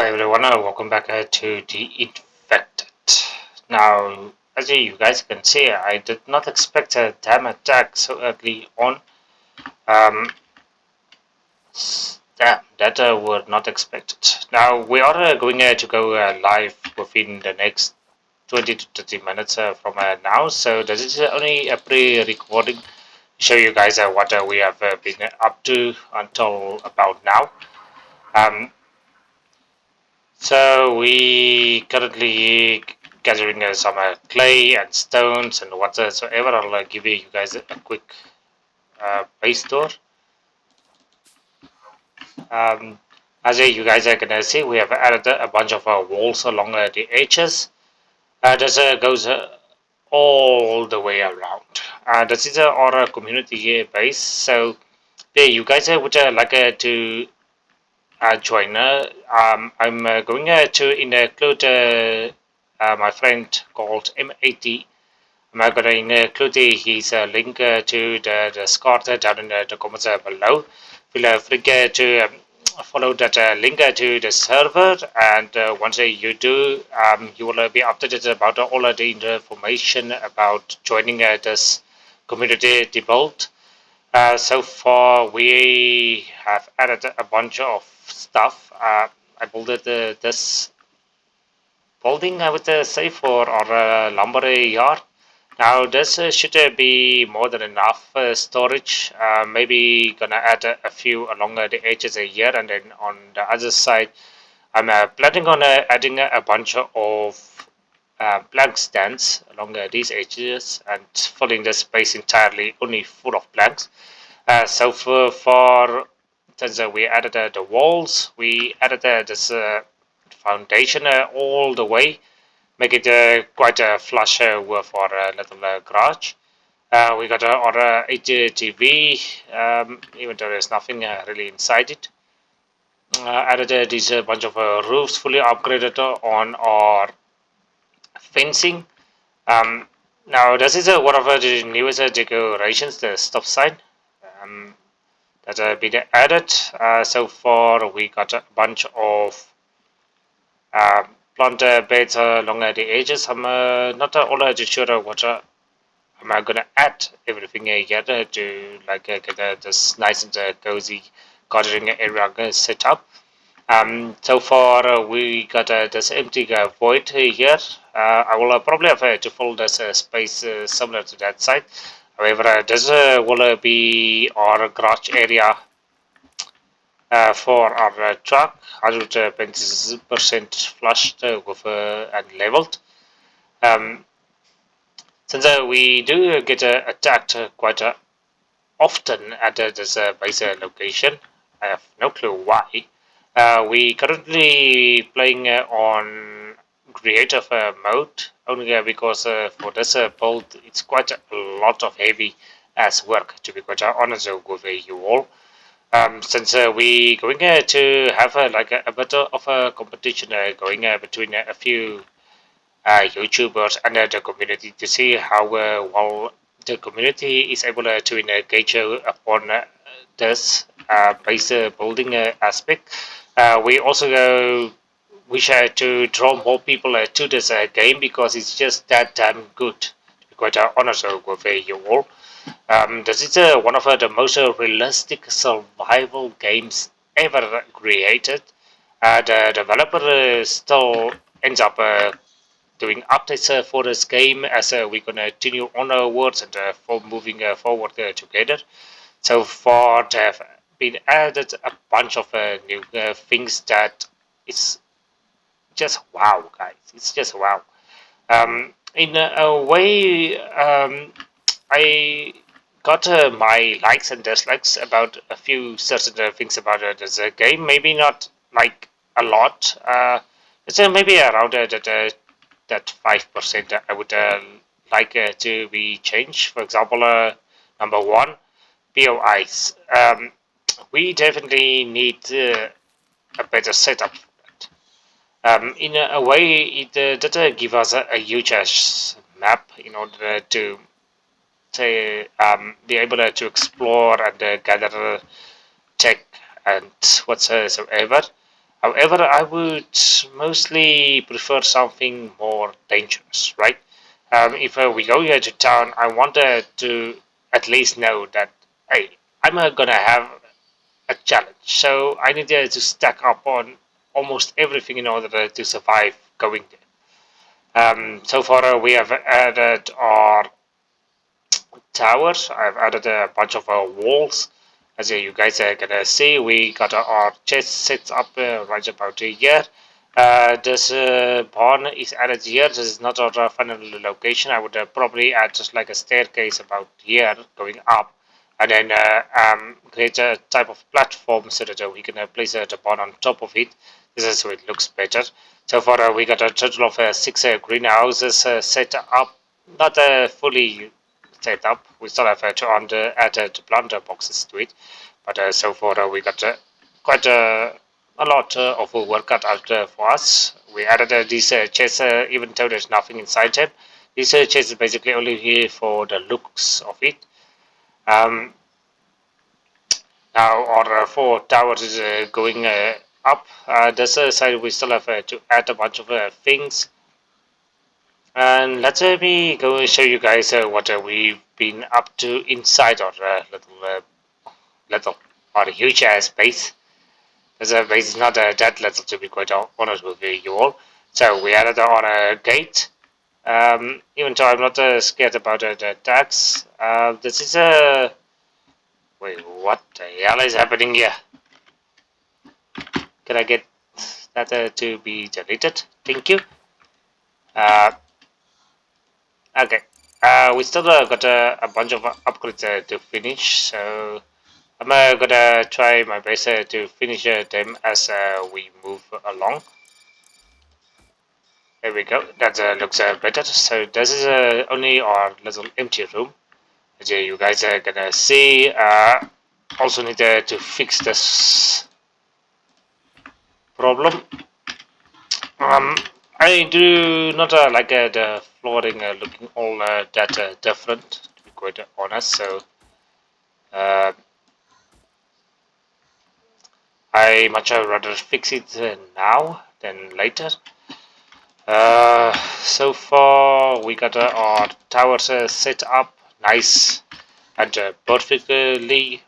Hi everyone, welcome back to the Infected. Now, as you guys can see, I did not expect a damn attack so early on. Um, Damn, that were not expected. Now, we are going to go live within the next 20 to 30 minutes from now, so this is only a pre-recording to show you guys what we have been up to until about now. Um, So we currently gathering some clay and stones and whatsoever. I'll give you guys a quick base tour. Um, as you guys are gonna see, we have added a bunch of walls along the edges. This goes all the way around. This is our community base. So yeah, you guys would like to join. I'm going to include my friend called M80. I'm going to include his link to the Discord down in the comments below. Feel free to follow that link to the server, and once you do, you will be updated about all of the information about joining this community build. So far, we have added a bunch of stuff. I built this building, I would say, for our lumber yard. Now, this should be more than enough storage. Maybe gonna add a few along the edges here, and then on the other side, I'm planning on adding a bunch of plank stands along these edges and filling the space entirely only full of planks. So for since we added the walls, we added this foundation all the way, make it quite a flush with our little garage. We got our HTV, even though there's nothing really inside it. Added this bunch of roofs fully upgraded on our fencing. Um, Now, this is one of the newest decorations, the stop sign. Um, that been added. So far, we got a bunch of uh, plant beds along the edges. I'm not all sure what I'm gonna add everything here to get this nice and cozy gardening area set up. So far, we got this empty void here. I will probably have to fill this space similar to that side. However, this will be our garage area for our truck, 100% flushed with and leveled. Um, since we do get attacked quite often at this base location, I have no clue why. We currently playing on creative mode only because for this build it's quite a lot of heavy as work, to be quite honest with you all. Since we going to have a bit of a competition going between a few YouTubers and the community to see how well the community is able to engage upon this base building aspect. We also wish to draw more people to this game because it's just that damn good. To be quite honest with you all. This is one of the most realistic survival games ever created. The developer still ends up doing updates for this game as we continue onwards and for moving forward together. So far, there have been added a bunch of new things that is just wow, guys. It's just wow. In a way, I got my likes and dislikes about a few certain things about this game. Maybe not like a lot. It's maybe around that 5% I would like to be changed. For example, number one, POIs. We definitely need a better setup for that. In a way, it did give us a huge map in order to be able to explore and gather tech and whatsoever. However, I would mostly prefer something more dangerous, right? If we go here to town, I wanted to at least know that, hey, I'm gonna have a challenge. So I needed to stack up on almost everything in order to survive going there. So far, we have added our towers. I've added a bunch of walls. As you guys are gonna see, we got our chest set up right about here. This barn is added here. This is not our final location. I would probably add just like a staircase about here going up, and then create a type of platform so that we can place the barn on top of it. This is so it looks better. So far, we got a total of 6 greenhouses set up. Not fully set up. We still have to add the planter boxes to it, but so far we got quite a lot of work cut out for us. We added these chests, even though there's nothing inside them. This chest is basically only here for the looks of it. Um, Now our 4 towers is going up. This side we still have to add a bunch of things. And let's me go show you guys what we've been up to inside our little or huge base. This base is not that little, to be quite honest with you all. So we added on a gate. Even though I'm not scared about the attacks. This is a wait. What the hell is happening here? Can I get that to be deleted? Thank you. Uh, okay. We still got a bunch of upgrades to finish, so I'm gonna try my best to finish them as we move along. There we go. That looks better. So this is only our little empty room. As you guys are gonna see. Also need to fix this problem. Um, I do not like the flooring looking all that different, to be quite honest. So uh, I much rather fix it now than later. So far we got our towers set up nice and perfectly.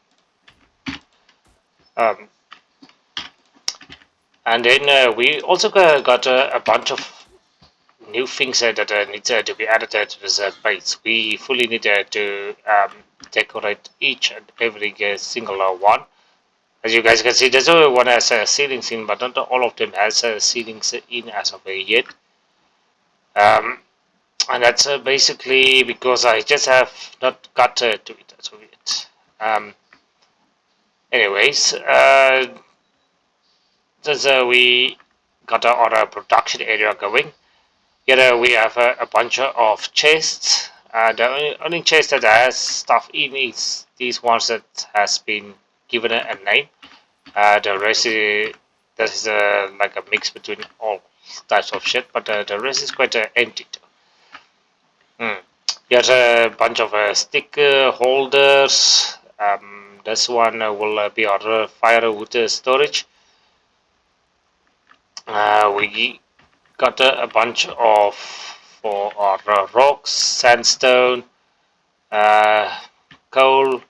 Um, and then we also got a bunch of new things that need to be added to this base. We fully need to decorate each and every single one. As you guys can see, there's only one has ceilings in, but not all of them has ceilings in as of yet. Um, and that's basically because I just have not got to it as of yet. Anyways, since we got our production area going, here we have a bunch of chests. The only chest that has stuff in is these ones that has been given a name. The rest is that is like a mix between all types of shit, but the rest is quite empty. Here's a bunch of stick holders. This one will be our firewood storage. We got a bunch of for our rocks, sandstone, coal.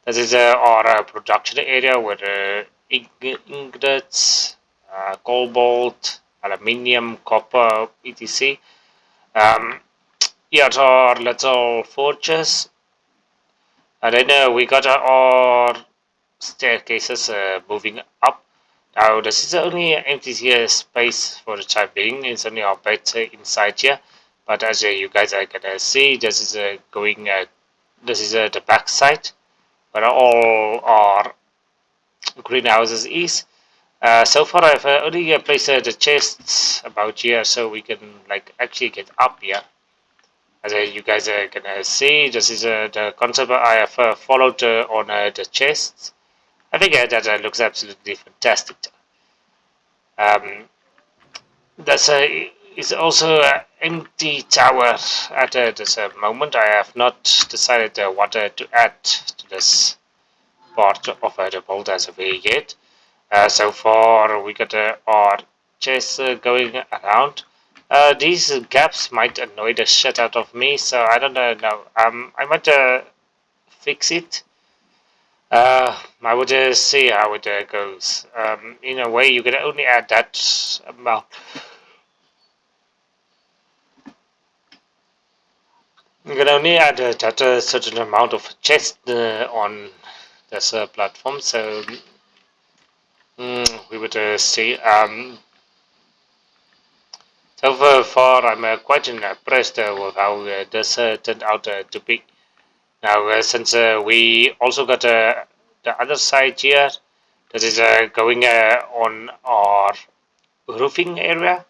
This is our production area with ingots, cobalt, aluminium, copper, etc. Here's our little fortress. And then we got our staircases moving up. Now this is only an empty here space for the time being. It's only our bed inside here. But as you guys are gonna see, this is going. This is the back side where all our greenhouses is. So far, I've only placed the chests about here, so we can like actually get up here. As you guys are gonna see, this is the concept I have followed on the chests. I think that looks absolutely fantastic. Um, that's is also an empty tower at this moment. I have not decided what to add to this part of the build as of yet. So far, we got our chest going around. These gaps might annoy the shit out of me, so I don't know. No, I might fix it. I would see how it goes. In a way, you can only add that amount. You can only add that certain amount of chest on this platform. So we would see. So far, I'm quite impressed with how this turned out to be. Now, since we also got the other side here, that is going on our roofing area.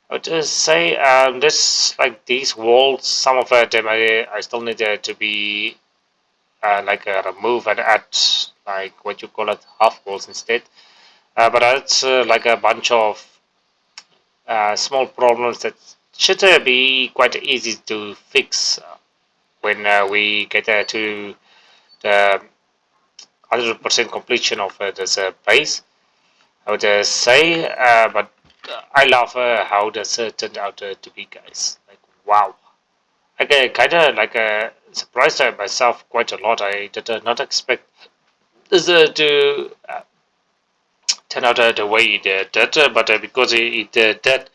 I would say this like these walls. Some of them I still need to be like remove and add like what you call it half walls instead. But that's like a bunch of small problems that should be quite easy to fix when we get to the 100% completion of this base. I would say, but I love how this turned out to be, guys. Like, wow. I kind of like surprised myself quite a lot. I did not expect this to turn out the way it did, but because it did turn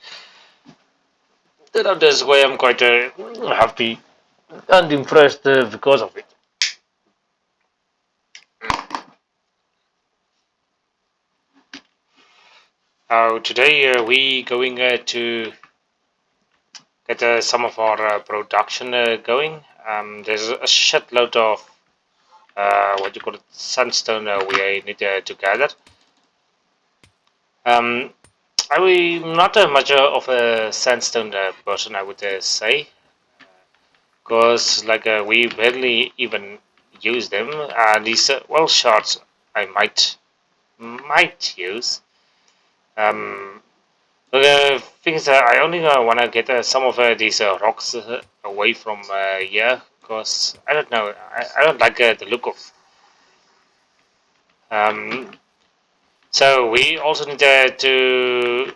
out this way, I'm quite happy and impressed because of it. Today we going to get some of our production going. There's a shitload of what you call it sandstone we need to gather. Um, I'm not much of a sandstone person, I would say, because like we barely even use them. These well shots I might use. Um, but the thing is, I only want to get some of these rocks away from here because I don't know. I don't like the look of. Um, so we also need to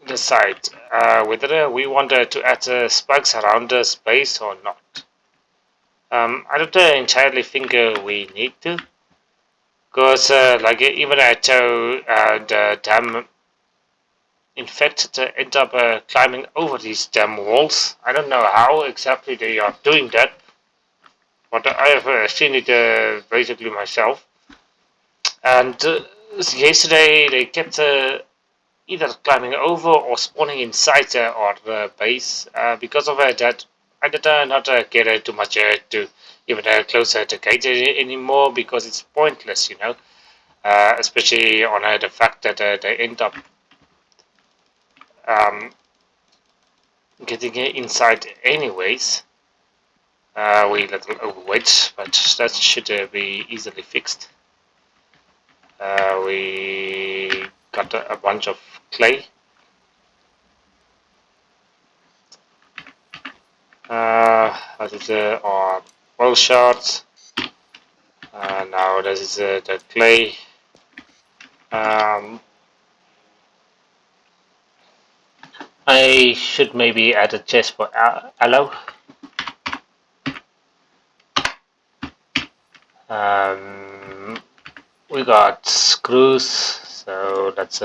decide whether we want to add spikes around the space or not. I don't entirely think we need to, because like even at the dam infected end up climbing over these dam walls. I don't know how exactly they are doing that, but I have seen it basically myself. And yesterday they kept either climbing over or spawning inside our base. Because of that, I did not get too much to even close the gate anymore because it's pointless, you know. Especially on the fact that they end up um, getting inside anyways. We a little overweight, but that should be easily fixed. We got a bunch of clay. That is our well shards. Now this is the clay. Um, I should maybe add a chest for aloe. Um, we got screws, so that's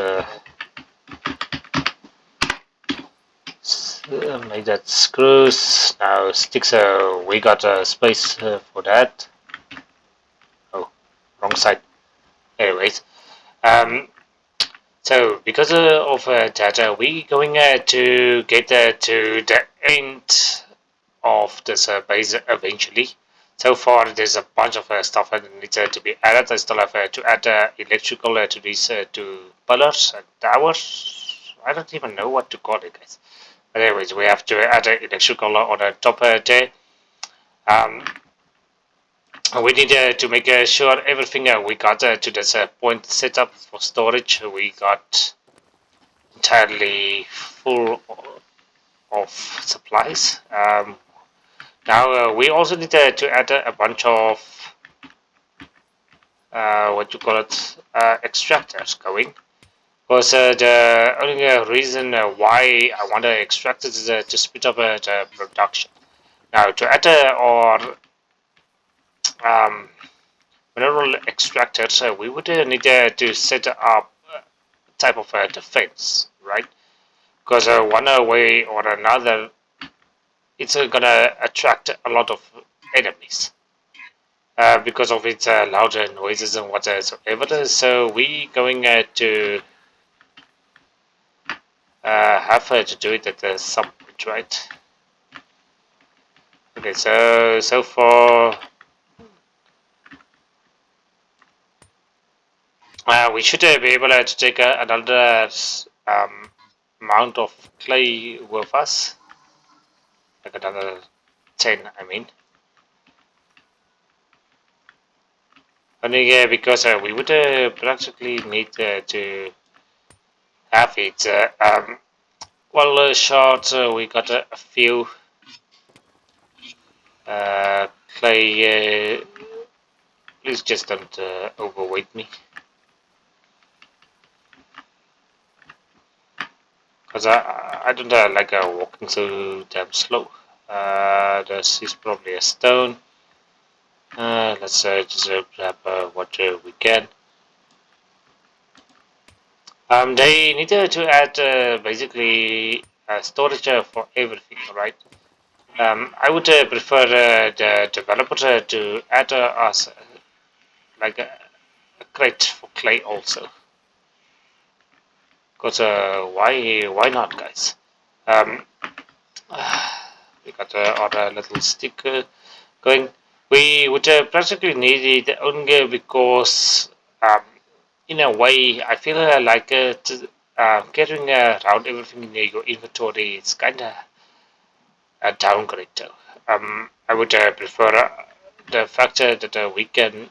make that screws. Now sticks. We got a space for that. Oh, wrong side. Anyways, um, so because of that, we going to get to the end of this base eventually. So far, there's a bunch of stuff that needs to be added. I still have to add electrical to these two pillars and towers. I don't even know what to call it, guys. But anyways, we have to add electrical on the top there. Um, we need to make sure everything we got to this point set up for storage. We got entirely full of supplies. Now we also need to add a bunch of what you call it, extractors going. Because the only reason why I want to extract it is to speed up the production. Now to add or mineral extractors, we would need to set up type of defense, right? Because one way or another, it's gonna attract a lot of enemies because of its louder noises and whatsoever. So we going to have to do it at some point, right? Okay, so far we should be able to take another amount of clay with us, like another 10, I mean. Only because we would practically need to have it. Well, short, we got a few clay. Please just don't overweight me. Because I don't like walking so damn slow. This is probably a stone. Let's just grab what we can. They needed to add basically storage for everything, right? I would prefer the developer to add us like a crate for clay also. Because why not, guys? Um, we got our little stick going. We would practically need it only because, in a way, I feel like carrying around everything in your inventory is kind of a downgrade. I would prefer the fact that we can.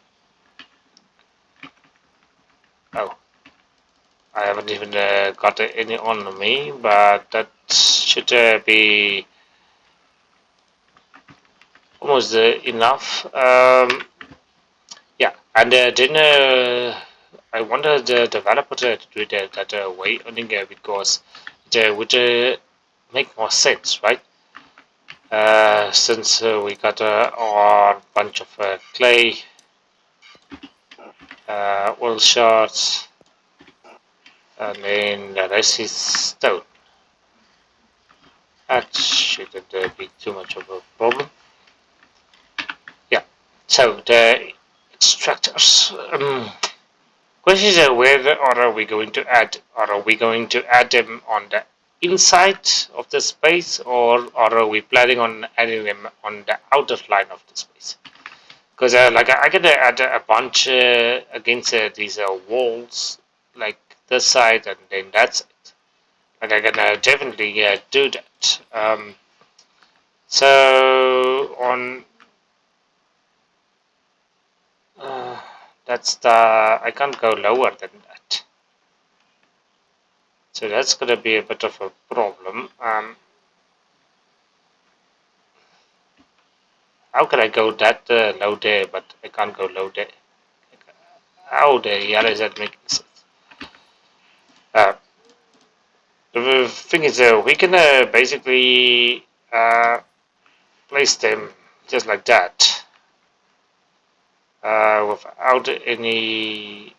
Oh, I haven't even got any on me, but that should be almost enough. Yeah, and then I wanted the developer to do it that way only because it would make more sense, right? Since we got our bunch of clay, oil shards, and then the rest is stone. That shouldn't be too much of a problem. Yeah. So the extractors. Question is where are we going to add? Are we going to add them on the inside of the space, or are we planning on adding them on the outer line of the space? Because like I can add a bunch against these walls, like this side, and then that's it. And I can definitely do that. So on uh, that's the I can't go lower than that. So that's gonna be a bit of a problem. How can I go that low there, but I can't go low there? How the hell is that making sense? Uh, the thing is, we can basically place them just like that without any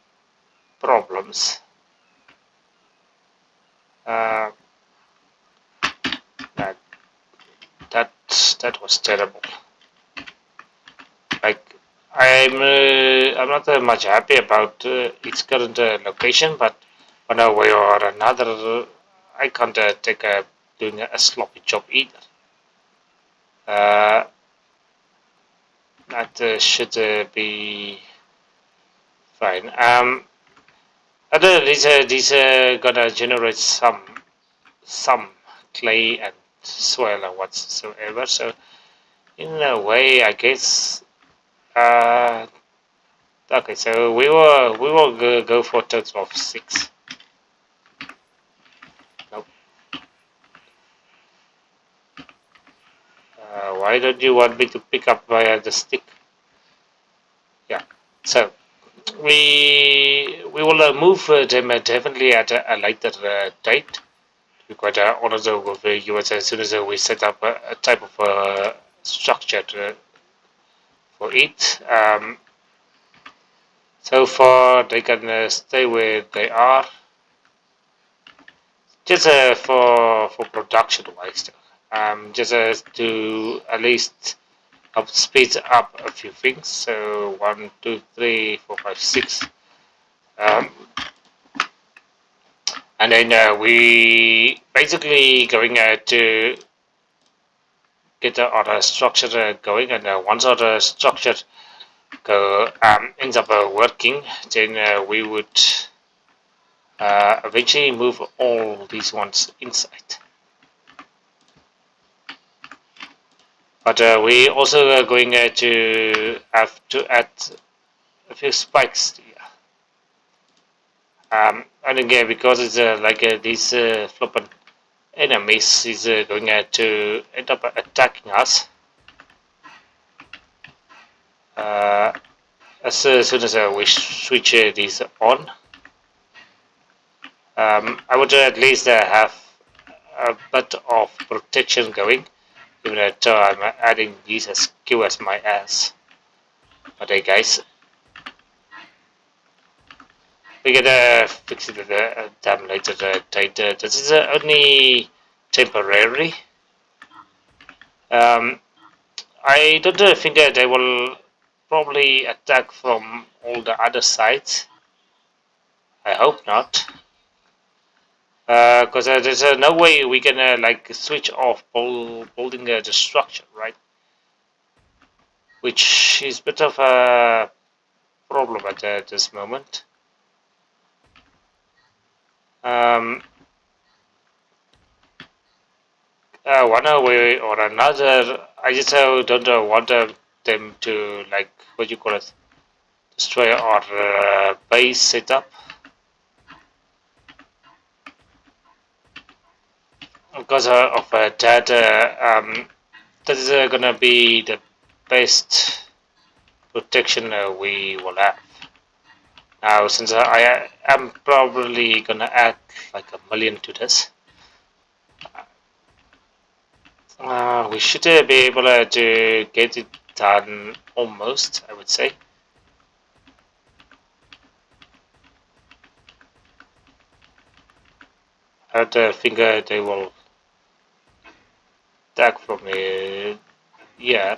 problems. Uh, that, that was terrible. Like I'm not much happy about its current location, but one way or another, I can't take doing a sloppy job either. Uh, that should be fine. Other these gonna generate some clay and soil and whatsoever. So in a way, I guess. Uh, okay, so we will go for a total of 6. Nope. Why don't you want me to pick up the stick? Yeah. So we will move them definitely at a later date. We're quite honest with you as soon as we set up a type of structure for it. So far, they can stay where they are, just for production wise. Just to at least speed up a few things. So 1, 2, 3, 4, 5, 6. Um, and then we basically going to get our structure going, and once our structure ends up working, then we would eventually move all these ones inside. But we also are going to have to add a few spikes here. And again, because it's like these flippin' enemies is going to end up attacking us. As soon as we switch these on, I would at least have a bit of protection going, even though I'm adding these as Q as my ass. But hey guys, we gotta fix it damn later date. This is only temporary. I don't think that they will probably attack from all the other sides. I hope not. Because there's no way we can like switch off building the structure, right? Which is a bit of a problem at this moment. One way or another, I just don't want them to like what you call it, destroy our base setup. Because of that, that is gonna be the best protection we will have. Now, since I am probably gonna add like 1,000,000 to this, we should be able to get it done almost, I would say. I don't think they will attack from here,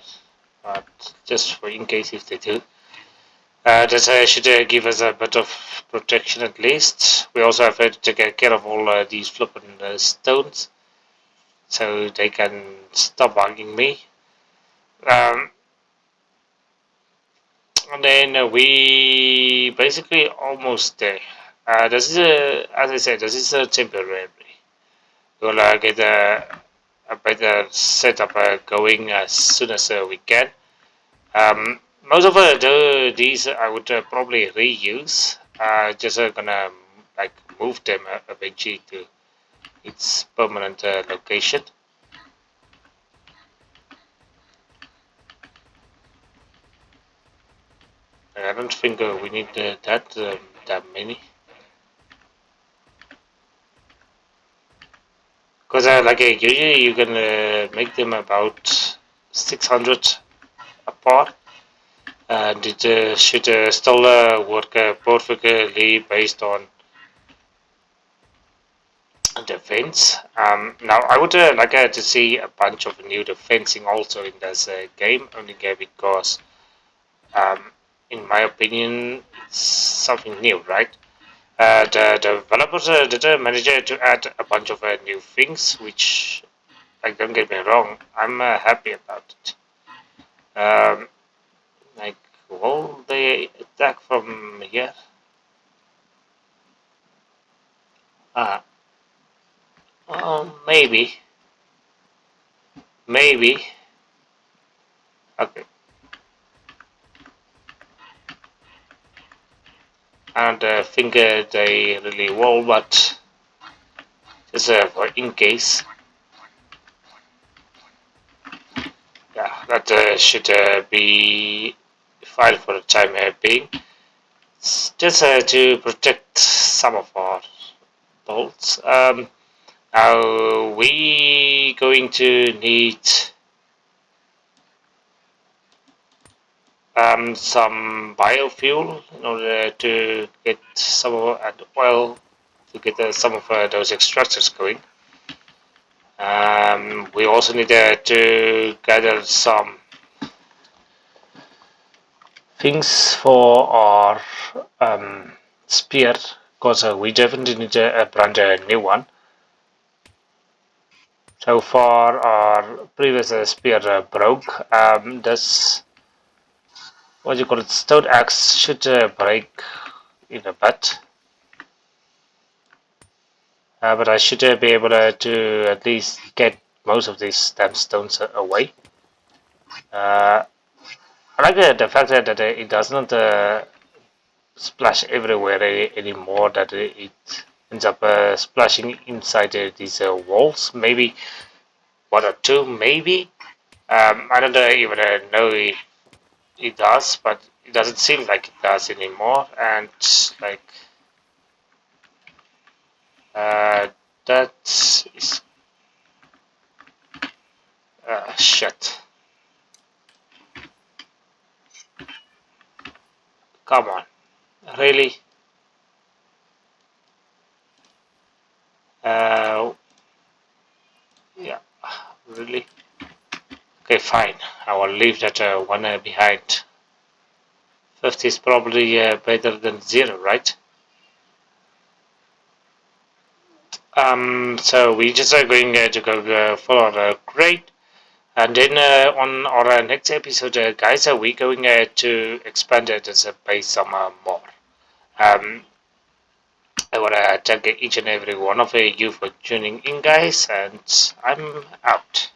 but just for in case if they do. That should give us a bit of protection at least. We also have to take care of all these flipping stones, so they can stop bugging me. And then we basically almost there. This is as I said, this is temporary. We'll get a better setup going as soon as we can. Most of these I would probably reuse. Just gonna like move them eventually to its permanent location. I don't think we need that many. Because like usually you can make them about 600 apart, and it should still work perfectly based on defense. Now I would like to see a bunch of new defensing also in this game, only because in my opinion it's something new, right? The developers did manage to add a bunch of new things, which, like, don't get me wrong, I'm happy about it. Like, will they attack from here? Ah, maybe, maybe. Okay, I don't think they really will, but just for in case. Yeah, that should be fine for the time being. just to protect some of our bolts. Are we going to need some biofuel in order to get some of and oil to get some of those extractors going? We also need to gather some things for our spear because we definitely need to brand a new one. So far, our previous spear broke. This what you call it, stone axe should break in a bit, but I should be able to at least get most of these damn stones away. I like the fact that it does not splash everywhere anymore. That it ends up splashing inside these walls. Maybe one or two, maybe. I don't even know if it does, but it doesn't seem like it does anymore. And like uh, that is shit. Come on, really? Uh, yeah, really. Okay, fine. I will leave that one behind. 50 is probably better than 0, right? So we just are going to go for our grade. And then on our next episode, guys, are we going to expand this base some more? Um, I want to thank each and every one of you for tuning in, guys, and I'm out.